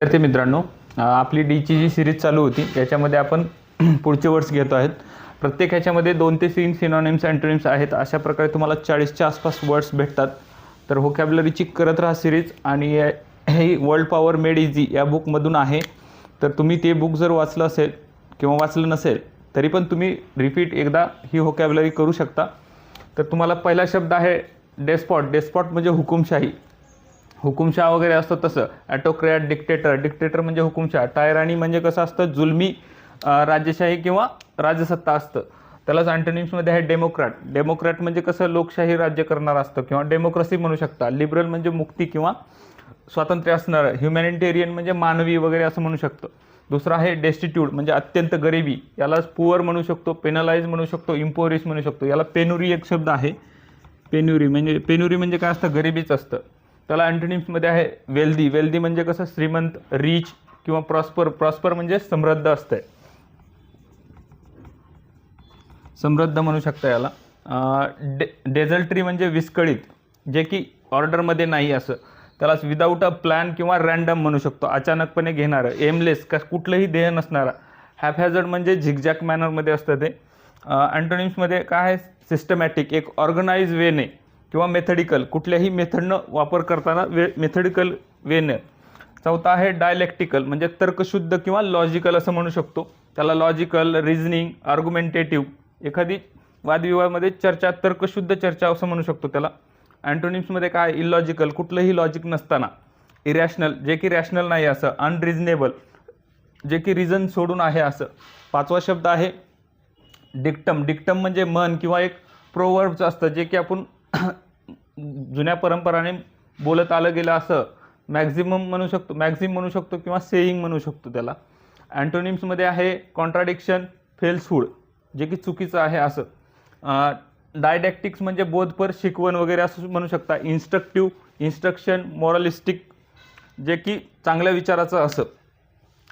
विद्यार्थी मित्रांनो, आपली डीची जी सिरीज चालू होती याच्यामध्ये आपण पुढचे वर्ड्स घेतो आहेत. प्रत्येक ह्याच्यामध्ये 2 ते 3 सिनोनिम्स अँटोनिम्स आहेत. अशा प्रकारे तुम्हाला 40च्या आसपास वर्ड्स भेटतात. तर व्होकॅब्युलरीची करत राहा सिरीज. आणि हे वर्ल्ड पॉवर मेड इझी या बुकमधून आहे. तर तुम्ही ते बुक जर वाचलं असेल किंवा वाचलं नसेल तरी पण तुम्ही रिपीट एकदा ही व्होकॅब्युलरी करू शकता. तर तुम्हाला पहिला शब्द आहे डेस्पॉट. डेस्पॉट म्हणजे हुकुमशाही. हुकुमशाह वगैरे असतं तसं. ॲटोक्रॅट, डिक्टेटर. डिक्टेटर म्हणजे हुकुमशाह. टायरानी म्हणजे कसं असतं, जुलमी राजेशाही किंवा राजसत्ता असतं. त्यालाच अँटोनिम्समध्ये आहे डेमोक्रॅट. डेमोक्रॅट म्हणजे कसं, लोकशाही राज्य करणारं असतं किंवा डेमोक्रेसी म्हणू शकता. लिबरल म्हणजे मुक्ती किंवा स्वातंत्र्य असणारं. ह्युमॅनिटेरियन म्हणजे मानवी वगैरे असं म्हणू शकतो. दुसरा आहे डेस्टिट्यूट म्हणजे अत्यंत गरिबी. यालाच पुअर म्हणू शकतो, पेनलाइज म्हणू शकतो, इम्पोरिश म्हणू शकतो. याला पेनुरी एक शब्द आहे. पेनुरी म्हणजे काय असतं, गरिबीच असतं. त्याला अँटोनिम्समध्ये आहे वेल्दी. वेल्दी म्हणजे कसं, श्रीमंत, रिच किंवा प्रॉस्पर. प्रॉस्पर म्हणजे समृद्ध असतंय, समृद्ध म्हणू शकता याला. डेझल्टरी म्हणजे विस्कळीत, जे की ऑर्डरमध्ये नाही असं. त्यालाच विदाऊट अ प्लॅन किंवा रँडम म्हणू शकतो, अचानकपणे घेणारं. एमलेस, का कुठलंही ध्येय नसणारा. हॅपहॅझर्ड म्हणजे झिगझॅक मॅनरमध्ये असतं ते. अँटोनिम्समध्ये काय आहे, सिस्टमॅटिक, एक ऑर्गनाइज वेने किंवा मेथडिकल, कुठल्याही मेथडनं वापर करताना मेथडिकल वेनं. चौथा आहे डायलेक्टिकल म्हणजे तर्कशुद्ध किंवा लॉजिकल असं म्हणू शकतो. त्याला लॉजिकल, रिझनिंग, आर्ग्युमेंटेटिव्ह, एखादी वादविवादामध्ये चर्चा, तर्कशुद्ध चर्चा असं म्हणू शकतो त्याला. अँटोनिम्समध्ये काय, इलॉजिकल, कुठलंही लॉजिक नसताना. इरॅशनल, जे की रॅशनल नाही असं. अनरिझनेबल, जे की रिझन सोडून आहे असं. पाचवा शब्द आहे डिक्टम. डिक्टम म्हणजे म्हण किंवा एक प्रोवर्ब्स असतं, जे की आपण जुन्या परंपराने बोलत आलं गेलं असं. मॅक्झिमम म्हणू शकतो, मॅक्झिम म्हणू शकतो किंवा सेईंग म्हणू शकतो त्याला. अँटोनिम्समध्ये आहे कॉन्ट्राडिक्शन, फेल्सहूड, जे की चुकीचं आहे असं. डायडॅक्टिक्स म्हणजे बोधपर, शिकवण वगैरे असं म्हणू शकता. इन्स्ट्रक्टिव्ह, इन्स्ट्रक्शन, मॉरलिस्टिक, जे की चांगल्या विचाराचं असं.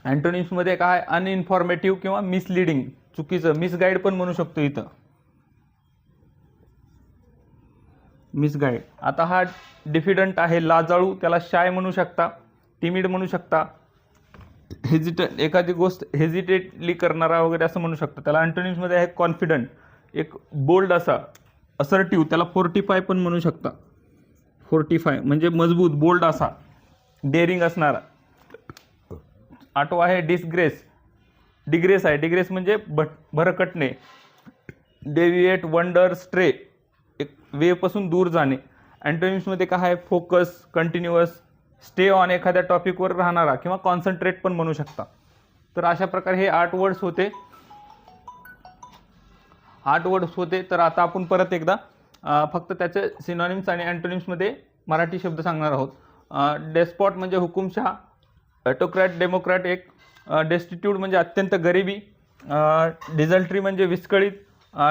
अँटोनिम्समध्ये काय, अनइन्फॉर्मेटिव्ह किंवा मिसलिडिंग, चुकीचं. मिसगाईड पण म्हणू शकतो इथं, मिसगाईड. आता हा डिफिडंट आहे, लाजाळू, त्याला शाय म्हणू शकता, टिमिड म्हणू शकता. हेजिटेट, एखादी गोष्ट हेजिटेटली करणारा वगैरे असं म्हणू शकता त्याला. अँटोनिम्समध्ये आहे कॉन्फिडंट, एक बोल्ड असा. असर्टिव्ह, त्याला फोर्टिफाय पण म्हणू शकता. फोर्टिफाय म्हणजे मजबूत, बोल्ड असा, डेअरिंग असणारा. आठवा आहे डिसग्रेस. डिग्रेस आहे, डिग्रेस म्हणजे भरकटणे. डेविएट, वंडर, स्ट्रे, एक वेपासून दूर जाणे. अँटोनिम्समध्ये काय आहे, फोकस, कंटिन्युअस, स्टे ऑन, एखाद्या टॉपिकवर राहणारा किंवा कॉन्सन्ट्रेट पण म्हणू शकता. तर अशा प्रकारे हे 8 वर्ड्स होते. 8 वर्ड्स होते. तर आता आपण परत एकदा फक्त त्याचे सिनॉनिम्स आणि अँटोनिम्समध्ये मराठी शब्द सांगणार आहोत. डेस्पॉट म्हणजे हुकुमशाह. ॲटोक्रॅट, डेमोक्रॅट एक. डेस्टिट्यूट म्हणजे अत्यंत गरिबी. डिझल्टरी म्हणजे विस्कळीत.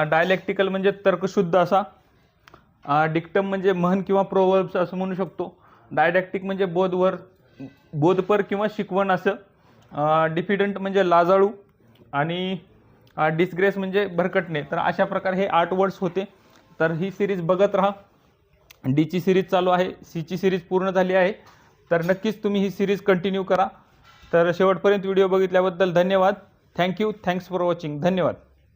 डायलेक्टिकल म्हणजे तर्कशुद्ध असा. डिक्टम म्हणजे म्हण किंवा प्रोवर्ब्स असं म्हणू शकतो. डायडॅक्टिक म्हणजे बोधपर किंवा शिकवण असं. डिफिडंट म्हणजे लाजाळू. आणि डिसग्रेस म्हणजे भरकटणे. तर अशा प्रकारे हे 8 वर्ड्स होते. तर ही सिरीज बघत राहा. डीची सिरीज चालू आहे, सीची सिरीज पूर्ण झाली आहे. तर नक्कीच तुम्ही ही सिरीज कंटिन्यू करा. तर शेवटपर्यंत व्हिडिओ बघितल्याबद्दल धन्यवाद. थँक्यू. Thanks for watching. धन्यवाद.